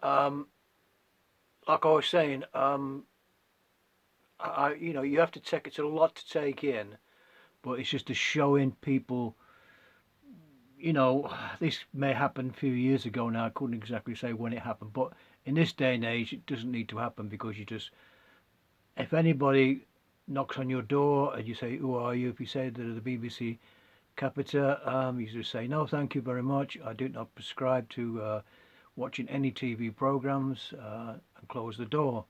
Um, like I was saying, you have to take, it's a lot to take in, but it's just to showing people, you know, this may happen a few years ago now. I couldn't exactly say when it happened, but in this day and age, it doesn't need to happen because you just, if anybody knocks on your door and you say, "Who are you?" If you say they're the BBC Capita, you just say, "No, thank you very much. I do not prescribe to watching any TV programs," and close the door.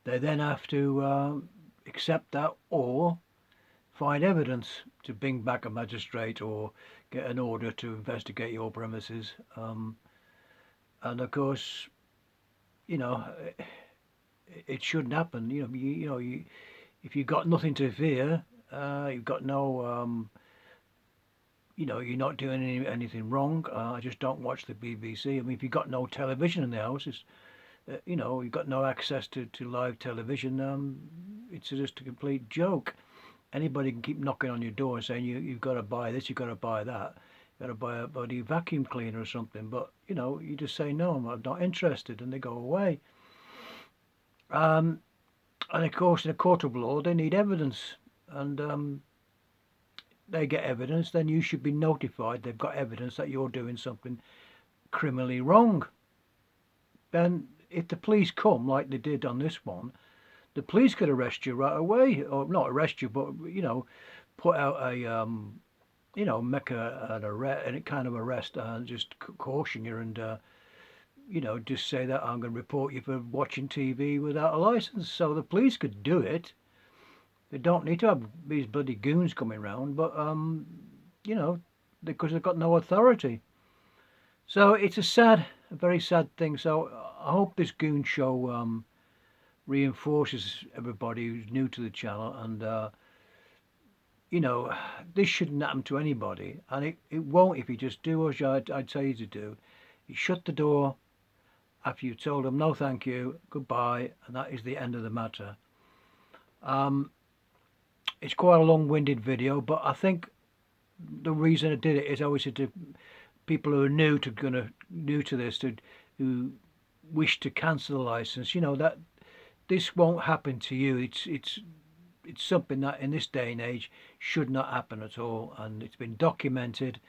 They then have to accept that or find evidence to bring back a magistrate or get an order to investigate your premises. And of course, you know, it shouldn't happen. If you've got nothing to fear, you've got no, you're not doing anything wrong. I just don't watch the BBC. I mean, if you've got no television in the house, you've got no access to live television. It's just a complete joke. Anybody can keep knocking on your door and saying you've got to buy this, you've got to buy that, you've got to buy a bloody vacuum cleaner or something. But you just say no, I'm not interested, and they go away. Um, and of course, in a court of law, they need evidence, and they get evidence. Then you should be notified. They've got evidence that you're doing something criminally wrong. Then, if the police come, like they did on this one, the police could arrest you right away, or not arrest you, but put out a make an arrest, any kind of arrest, and just caution you, and just say that I'm going to report you for watching TV without a license. So the police could do it. They don't need to have these bloody goons coming round, but because they've got no authority. So it's a very sad thing. So I hope this goon show reinforces everybody who's new to the channel, and this shouldn't happen to anybody, and it won't if you just do what I'd tell you to do. You shut the door after you've told them no thank you, goodbye, and that is the end of the matter. It's quite a long-winded video, but I think the reason I did it is obviously to people who are new to this, who wish to cancel the license. That this won't happen to you. It's something that in this day and age should not happen at all, and it's been documented,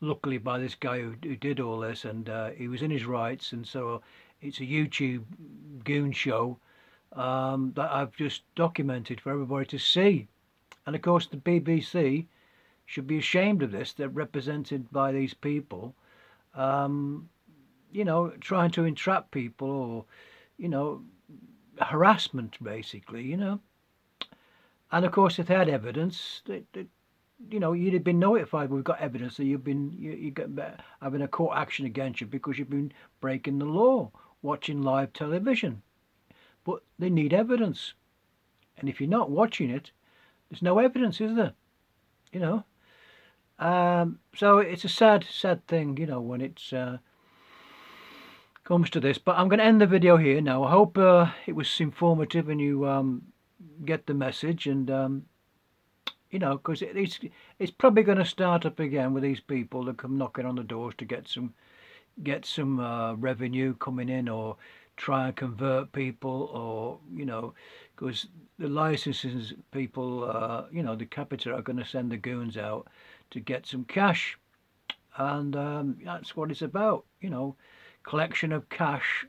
luckily, by this guy who did all this, and he was in his rights, and so it's a YouTube goon show that I've just documented for everybody to see. And of course, the BBC should be ashamed of this. They're represented by these people, trying to entrap people, or harassment, basically. And of course, if they had evidence, you'd have been notified. We've got evidence that you get having a court action against you because you've been breaking the law, watching live television. But they need evidence, and if you're not watching it, there's no evidence, is there? So it's a sad thing, when it's comes to this. But I'm going to end the video here now. I hope it was informative and you get the message, and because it's probably going to start up again with these people that come knocking on the doors to get some revenue coming in, or try and convert people, or because the licenses people, the Capita are going to send the goons out to get some cash, and that's what it's about. Collection of cash,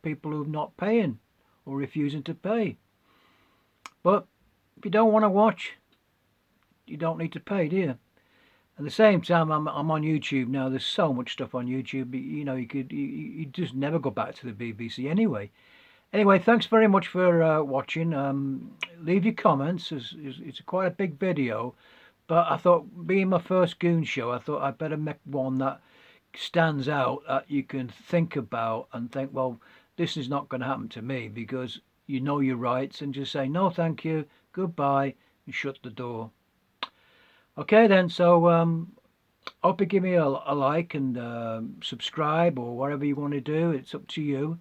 people who're not paying or refusing to pay. But if you don't want to watch, you don't need to pay, do you? At the same time, I'm on YouTube now. There's so much stuff on YouTube. You just never go back to the BBC anyway. Anyway, thanks very much for watching. Leave your comments. It's quite a big video, but I thought, being my first goon show, I thought I'd better make one that stands out, that you can think about and think, well, this is not going to happen to me, because you know your rights, and just say no thank you, goodbye, and shut the door. Okay then, so hope you give me a like and subscribe, or whatever you want to do. It's up to you.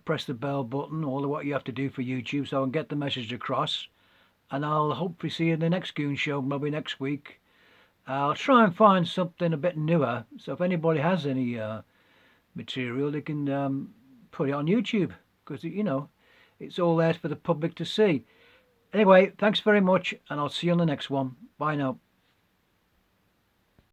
Press the bell button, all of what you have to do for YouTube, so I can get the message across. And I'll hopefully see you in the next Goon Show, maybe next week. I'll try and find something a bit newer, so if anybody has any material, they can put it on YouTube because it's all there for the public to see. Anyway, thanks very much, and I'll see you on the next one. Bye now.